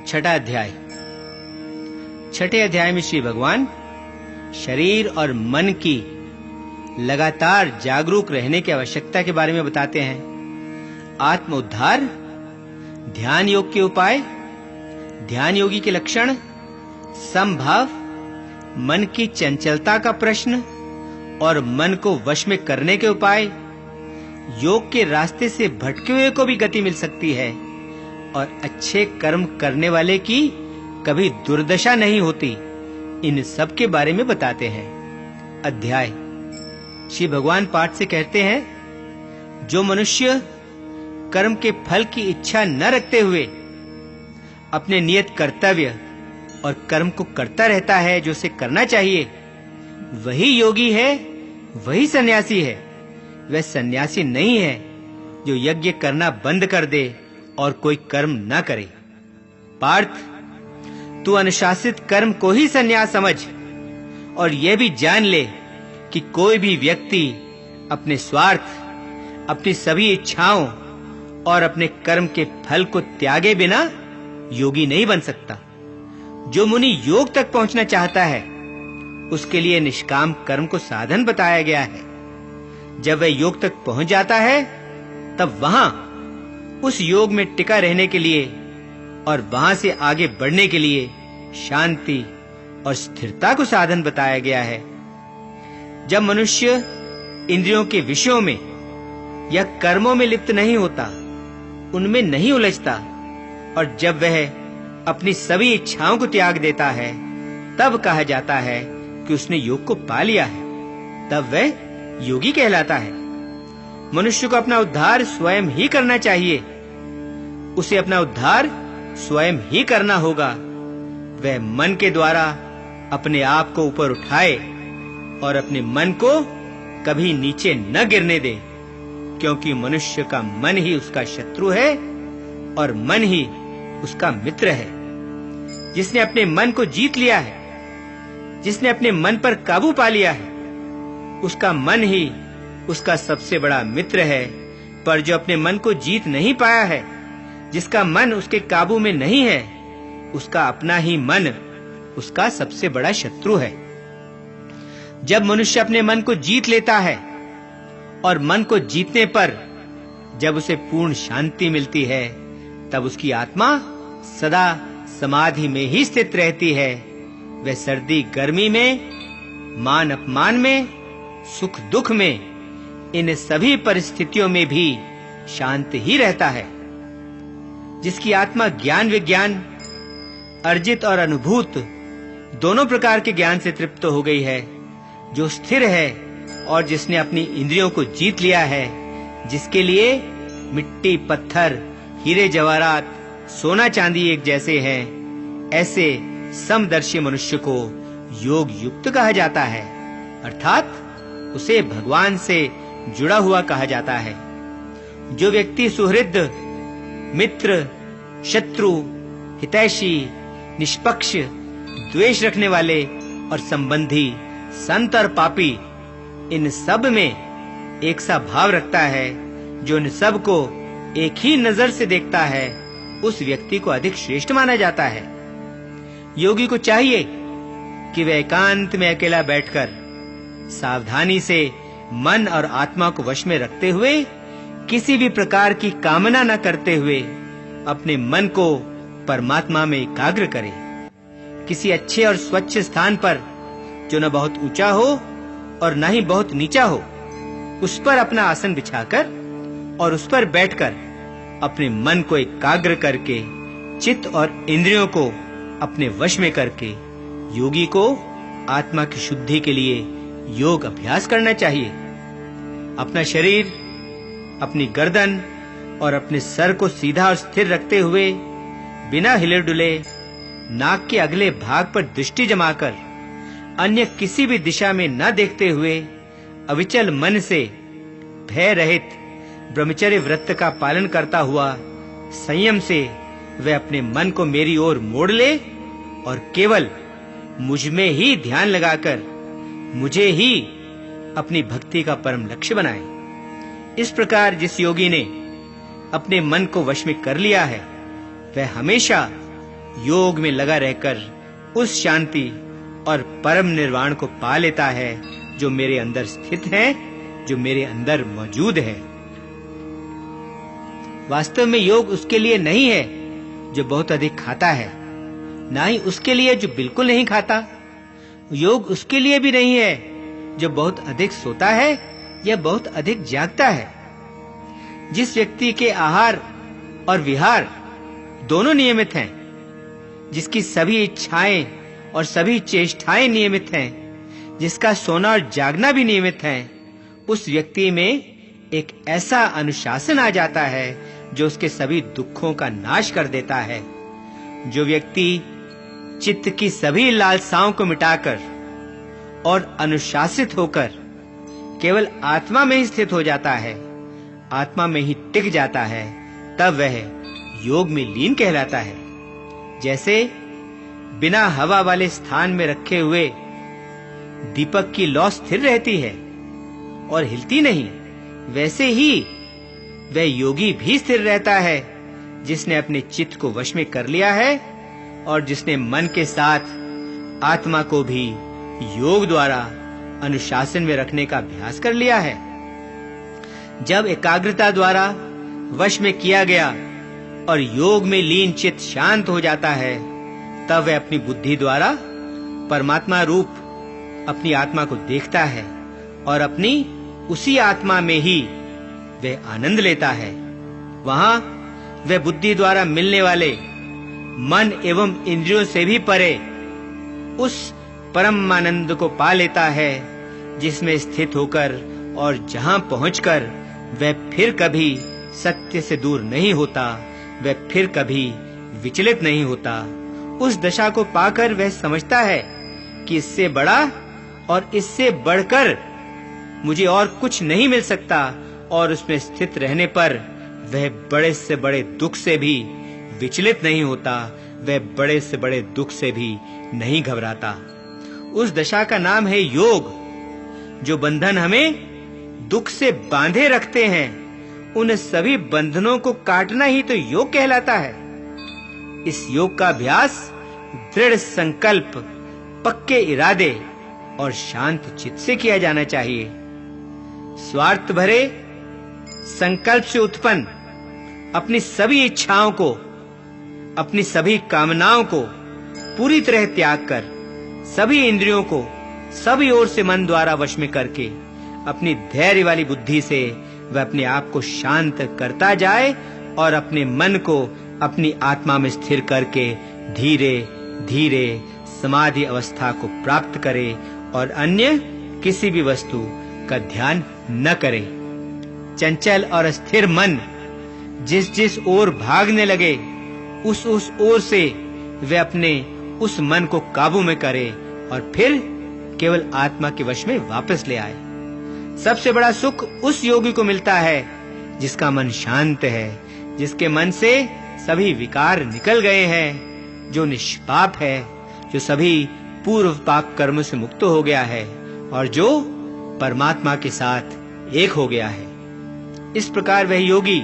छठा अध्याय। छठे अध्याय में श्री भगवान शरीर और मन की लगातार जागरूक रहने की आवश्यकता के बारे में बताते हैं। आत्म उद्धार, ध्यान योग के उपाय, ध्यान योगी के लक्षण, समभाव, मन की चंचलता का प्रश्न और मन को वश में करने के उपाय, योग के रास्ते से भटके हुए को भी गति मिल सकती है और अच्छे कर्म करने वाले की कभी दुर्दशा नहीं होती, इन सब के बारे में बताते हैं। अध्याय। श्री भगवान पाठ से कहते हैं, जो मनुष्य कर्म के फल की इच्छा न रखते हुए अपने नियत कर्तव्य और कर्म को करता रहता है जो उसे करना चाहिए, वही योगी है, वही सन्यासी है। वह सन्यासी नहीं है जो यज्ञ करना बंद कर दे और कोई कर्म न करे। पार्थ, तू अनुशासित कर्म को ही सन्यास समझ और यह भी जान ले कि कोई भी व्यक्ति अपने स्वार्थ, अपनी सभी इच्छाओं और अपने कर्म के फल को त्यागे बिना योगी नहीं बन सकता। जो मुनि योग तक पहुंचना चाहता है, उसके लिए निष्काम कर्म को साधन बताया गया है। जब वह योग तक पहुंच जाता है, तब वहां उस योग में टिका रहने के लिए और वहां से आगे बढ़ने के लिए शांति और स्थिरता को साधन बताया गया है। जब मनुष्य इंद्रियों के विषयों में या कर्मों में लिप्त नहीं होता, उनमें नहीं उलझता और जब वह अपनी सभी इच्छाओं को त्याग देता है, तब कहा जाता है कि उसने योग को पा लिया है। तब वह योगी कहलाता है। मनुष्य को अपना उद्धार स्वयं ही करना चाहिए। उसे अपना उद्धार स्वयं ही करना होगा। वह मन के द्वारा अपने आप को ऊपर उठाए और अपने मन को कभी नीचे न गिरने दे, क्योंकि मनुष्य का मन ही उसका शत्रु है और मन ही उसका मित्र है। जिसने अपने मन को जीत लिया है, जिसने अपने मन पर काबू पा लिया है, उसका मन ही उसका सबसे बड़ा मित्र है। पर जो अपने मन को जीत नहीं पाया है, जिसका मन उसके काबू में नहीं है, उसका अपना ही मन उसका सबसे बड़ा शत्रु है। जब मनुष्य अपने मन को जीत लेता है और मन को जीतने पर जब उसे पूर्ण शांति मिलती है, तब उसकी आत्मा सदा समाधि में ही स्थित रहती है। वह सर्दी गर्मी में, मान अपमान में, सुख दुख में, इन सभी परिस्थितियों में भी शांत ही रहता है। जिसकी आत्मा ज्ञान विज्ञान, अर्जित और अनुभूत दोनों प्रकार के ज्ञान से तृप्त हो गई है, जो स्थिर है और जिसने अपनी इंद्रियों को जीत लिया है, जिसके लिए मिट्टी, पत्थर, हीरे जवाहरात, सोना चांदी एक जैसे हैं, ऐसे समदर्शी मनुष्य को योग युक्त कहा जाता है, अर्थात उसे भगवान से जुड़ा हुआ कहा जाता है। जो व्यक्ति सुहृद, मित्र, शत्रु, हितैषी, निष्पक्ष, द्वेष रखने वाले और संबंधी, संत और पापी, इन सब में एक सा भाव रखता है, जो इन सब को एक ही नजर से देखता है, उस व्यक्ति को अधिक श्रेष्ठ माना जाता है। योगी को चाहिए कि वह एकांत में अकेला बैठकर सावधानी से मन और आत्मा को वश में रखते हुए, किसी भी प्रकार की कामना न करते हुए अपने मन को परमात्मा में एकाग्र करे। किसी अच्छे और स्वच्छ स्थान पर, जो न बहुत ऊंचा हो और न ही बहुत नीचा हो, उस पर अपना आसन बिछाकर और उस पर बैठकर अपने मन को एकाग्र करके, चित्त और इंद्रियों को अपने वश में करके, योगी को आत्मा की शुद्धि के लिए योग अभ्यास करना चाहिए। अपना शरीर, अपनी गर्दन और अपने सर को सीधा और स्थिर रखते हुए, बिना हिले डुले, नाक के अगले भाग पर दृष्टि जमाकर, अन्य किसी भी दिशा में न देखते हुए, अविचल मन से भय रहित ब्रह्मचर्य व्रत का पालन करता हुआ संयम से वह अपने मन को मेरी ओर मोड़ ले और केवल मुझ में ही ध्यान लगाकर मुझे ही अपनी भक्ति का परम लक्ष्य बनाए। इस प्रकार जिस योगी ने अपने मन को वश में कर लिया है, वह हमेशा योग में लगा रहकर उस शांति और परम निर्वाण को पा लेता है जो मेरे अंदर स्थित है, जो मेरे अंदर मौजूद है। वास्तव में योग उसके लिए नहीं है जो बहुत अधिक खाता है, ना ही उसके लिए जो बिल्कुल नहीं खाता। योग उसके लिए भी नहीं है जो बहुत अधिक सोता है या बहुत अधिक जागता है। जिस व्यक्ति के आहार और विहार दोनों नियमित हैं, जिसकी सभी इच्छाएं और सभी चेष्टाएं नियमित हैं, जिसका सोना और जागना भी नियमित है, उस व्यक्ति में एक ऐसा अनुशासन आ जाता है जो उसके सभी दुखों का नाश कर देता है। जो व्यक्ति चित्त की सभी लालसाओं को मिटाकर और अनुशासित होकर केवल आत्मा में ही स्थित हो जाता है, आत्मा में ही टिक जाता है, तब वह योग में लीन कहलाता है। जैसे बिना हवा वाले स्थान में रखे हुए दीपक की लौ स्थिर रहती है और हिलती नहीं, वैसे ही वह योगी भी स्थिर रहता है जिसने अपने चित्त को वश में कर लिया है और जिसने मन के साथ आत्मा को भी योग द्वारा अनुशासन में रखने का अभ्यास कर लिया है। जब एकाग्रता द्वारा वश में किया गया और योग में लीन चित्त शांत हो जाता है, तब वह अपनी बुद्धि द्वारा परमात्मा रूप अपनी आत्मा को देखता है और अपनी उसी आत्मा में ही वह आनंद लेता है। वहां वह बुद्धि द्वारा मिलने वाले मन एवं इंद्रियों से भी परे उस परम आनंद को पा लेता है, जिसमें स्थित होकर और जहां पहुंचकर वह फिर कभी सत्य से दूर नहीं होता, वह फिर कभी विचलित नहीं होता। उस दशा को पाकर वह समझता है कि इससे बड़ा और इससे बढ़कर मुझे और कुछ नहीं मिल सकता, और उसमें स्थित रहने पर वह बड़े से बड़े दुख से भी विचलित नहीं होता, वह बड़े से बड़े दुख से भी नहीं घबराता। उस दशा का नाम है योग। जो बंधन हमें दुख से बांधे रखते हैं, उन सभी बंधनों को काटना ही तो योग कहलाता है। इस योग का अभ्यास दृढ़ संकल्प, पक्के इरादे और शांत चित्त से किया जाना चाहिए। स्वार्थ भरे संकल्प से उत्पन्न अपनी सभी इच्छाओं को, अपनी सभी कामनाओं को पूरी तरह त्याग कर, सभी इंद्रियों को सभी ओर से मन द्वारा वश में करके अपनी धैर्य वाली बुद्धि से वह अपने आप को शांत करता जाए और अपने मन को अपनी आत्मा में स्थिर करके धीरे धीरे समाधि अवस्था को प्राप्त करे और अन्य किसी भी वस्तु का ध्यान न करे। चंचल और अस्थिर मन जिस जिस ओर भागने लगे, उस ओर से वे अपने उस मन को काबू में करे और फिर केवल आत्मा के वश में वापस ले आए। सबसे बड़ा सुख उस योगी को मिलता है जिसका मन शांत है, जिसके मन से सभी विकार निकल गए हैं, जो निष्पाप है, जो सभी पूर्व पाप कर्म से मुक्त हो गया है और जो परमात्मा के साथ एक हो गया है। इस प्रकार वह योगी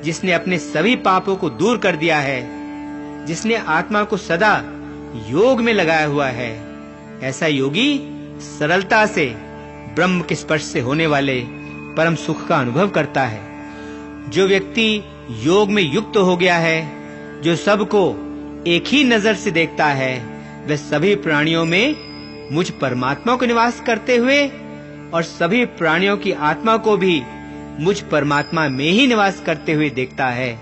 जिसने अपने सभी पापों को दूर कर दिया है, जिसने आत्मा को सदा योग में लगाया हुआ है, ऐसा योगी सरलता से ब्रह्म के स्पर्श से होने वाले परम सुख का अनुभव करता है। जो व्यक्ति योग में युक्त हो गया है, जो सबको एक ही नजर से देखता है, वह सभी प्राणियों में मुझ परमात्मा को निवास करते हुए और सभी प्राणियों की आत्मा को भी मुझ परमात्मा में ही निवास करते हुए देखता है।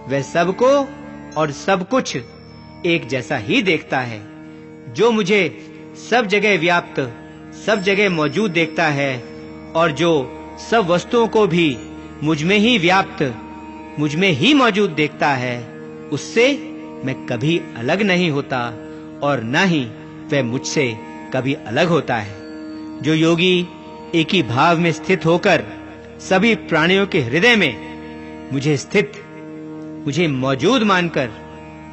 वह सबको और सब कुछ एक जैसा ही देखता है। जो मुझे सब जगह व्याप्त, सब जगह मौजूद देखता है और जो सब वस्तुओं को भी मुझ में ही व्याप्त, मुझ में ही मौजूद देखता है, उससे मैं कभी अलग नहीं होता और न ही वह मुझसे कभी अलग होता है। जो योगी एक ही भाव में स्थित होकर सभी प्राणियों के हृदय में मुझे स्थित, मुझे मौजूद मानकर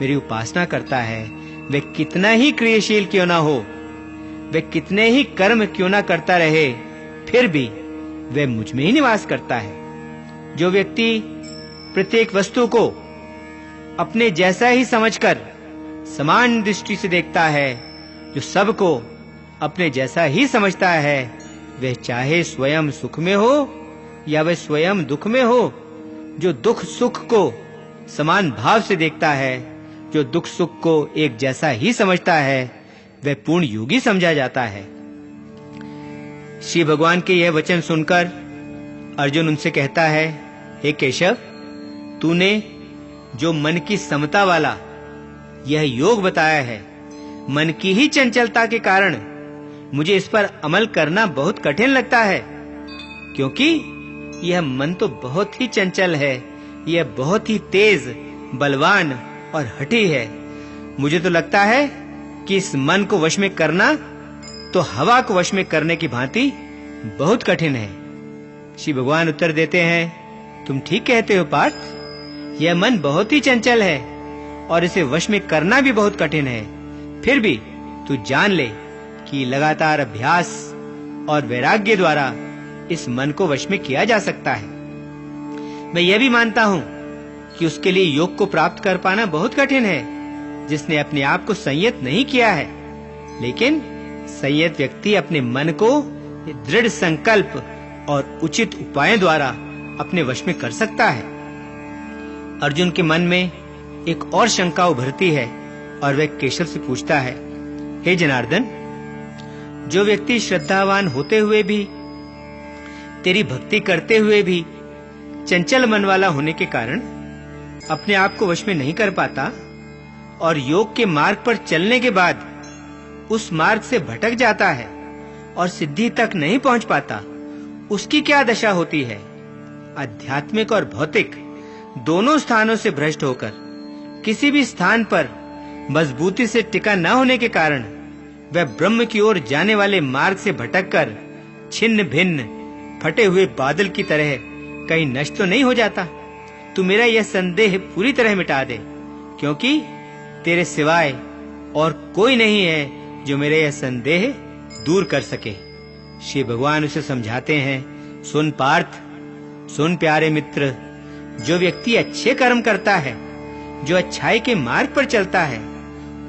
मेरी उपासना करता है, वह कितना ही क्रियाशील क्यों ना हो, वह कितने ही कर्म क्यों ना करता रहे, फिर भी वह मुझ में ही निवास करता है। जो व्यक्ति प्रत्येक वस्तु को अपने जैसा ही समझकर समान दृष्टि से देखता है, जो सबको अपने जैसा ही समझता है, वह चाहे स्वयं सुख में हो या वह स्वयं दुख में हो, जो दुख सुख को समान भाव से देखता है, जो दुख सुख को एक जैसा ही समझता है, वह पूर्ण योगी समझा जाता है। श्री भगवान के यह वचन सुनकर अर्जुन उनसे कहता है, हे केशव, तूने जो मन की समता वाला यह योग बताया है, मन की ही चंचलता के कारण मुझे इस पर अमल करना बहुत कठिन लगता है, क्योंकि यह मन तो बहुत ही चंचल है, यह बहुत ही तेज, बलवान और हठी है। मुझे तो लगता है कि इस मन को वश में करना तो हवा को वश में करने की भांति बहुत कठिन है। श्री भगवान उत्तर देते हैं, तुम ठीक कहते हो पार्थ, यह मन बहुत ही चंचल है और इसे वश में करना भी बहुत कठिन है। फिर भी तू जान ले कि लगातार अभ्यास और वैराग्य द्वारा इस मन को वश में किया जा सकता है। मैं यह भी मानता हूं कि उसके लिए योग को प्राप्त कर पाना बहुत कठिन है, जिसने अपने आप को संयत नहीं किया है। लेकिन संयत व्यक्ति अपने मन को दृढ़ संकल्प और उचित उपायों द्वारा अपने वश में कर सकता है। अर्जुन के मन में एक और शंका उभरती है और वह केशव से पूछता है, हे जनार्दन, जो व्यक्ति श्रद्धावान होते हुए भी, तेरी भक्ति करते हुए भी चंचल मन वाला होने के कारण अपने आप को वश में नहीं कर पाता और योग के मार्ग पर चलने के बाद उस मार्ग से भटक जाता है और सिद्धि तक नहीं पहुंच पाता, उसकी क्या दशा होती है? आध्यात्मिक और भौतिक दोनों स्थानों से भ्रष्ट होकर किसी भी स्थान पर मजबूती से टिका न होने के कारण वह ब्रह्म की ओर जाने वाले मार्ग से भटककर छिन्न भिन्न फटे हुए बादल की तरह कहीं नष्ट तो नहीं हो जाता? तू मेरा यह संदेह पूरी तरह मिटा दे, क्योंकि तेरे सिवाय और कोई नहीं है जो मेरा यह संदेह दूर कर सके। श्री भगवान उसे समझाते हैं, सुन पार्थ, सुन प्यारे मित्र, जो व्यक्ति अच्छे कर्म करता है, जो अच्छाई के मार्ग पर चलता है,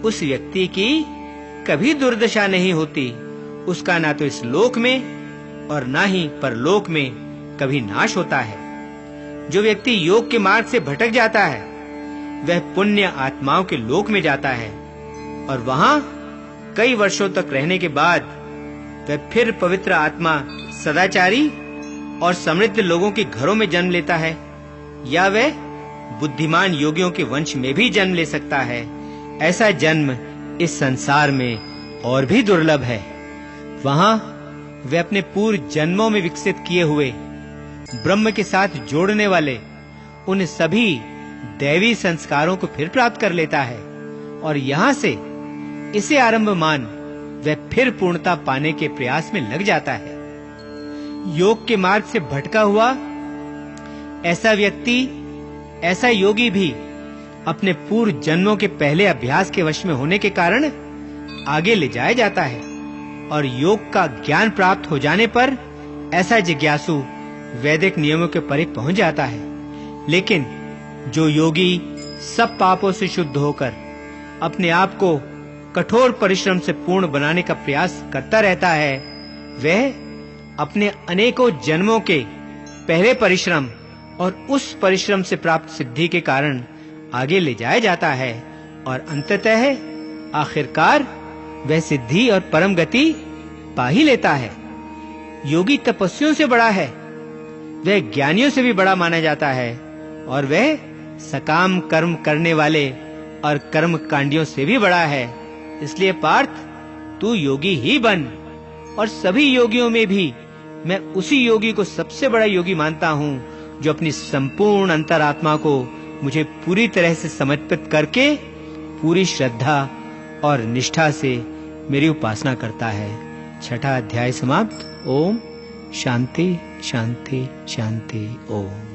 उस व्यक्ति की कभी दुर्दशा नहीं होती। उसका ना तो इस लोक में और ना ही परलोक में कभी नाश होता है। जो व्यक्ति योग के मार्ग से भटक जाता है, वह पुण्य आत्माओं के लोक में जाता है और वहां कई वर्षों तक रहने के बाद वह फिर पवित्र आत्मा सदाचारी और समृद्ध लोगों के घरों में जन्म लेता है, या वह बुद्धिमान योगियों के वंश में भी जन्म ले सकता है। ऐसा जन्म इस संसार में और भी दुर्लभ है। वहां वे अपने पूर्व जन्मों में विकसित किए हुए ब्रह्म के साथ जोड़ने वाले उन सभी दैवी संस्कारों को फिर प्राप्त कर लेता है और यहाँ से इसे आरंभ मान वह फिर पूर्णता पाने के प्रयास में लग जाता है। योग के मार्ग से भटका हुआ ऐसा व्यक्ति, ऐसा योगी भी अपने पूर्व जन्मों के पहले अभ्यास के वश में होने के कारण आगे ले जाया जाता है और योग का ज्ञान प्राप्त हो जाने पर ऐसा जिज्ञासु वैदिक नियमों के परे पहुंच जाता है। लेकिन जो योगी सब पापों से शुद्ध होकर अपने आप को कठोर परिश्रम से पूर्ण बनाने का प्रयास करता रहता है, वह अपने अनेकों जन्मों के पहले परिश्रम और उस परिश्रम से प्राप्त सिद्धि के कारण आगे ले जाया जाता है और अंततः आखिरकार वह सिद्धि और परम गति पा ही लेता है। योगी तपस्वियों से बड़ा है, वह ज्ञानियों से भी बड़ा माना जाता है और वह सकाम कर्म करने वाले और कर्म कांडियों से भी बड़ा है। इसलिए पार्थ, तू योगी ही बन और सभी योगियों में भी मैं उसी योगी को सबसे बड़ा योगी मानता हूँ जो अपनी संपूर्ण अंतरात्मा को मुझे पूरी तरह से समर्पित करके पूरी श्रद्धा और निष्ठा से मेरी उपासना करता है। छठा अध्याय समाप्त। ओम शांति शांति शांति। ओम।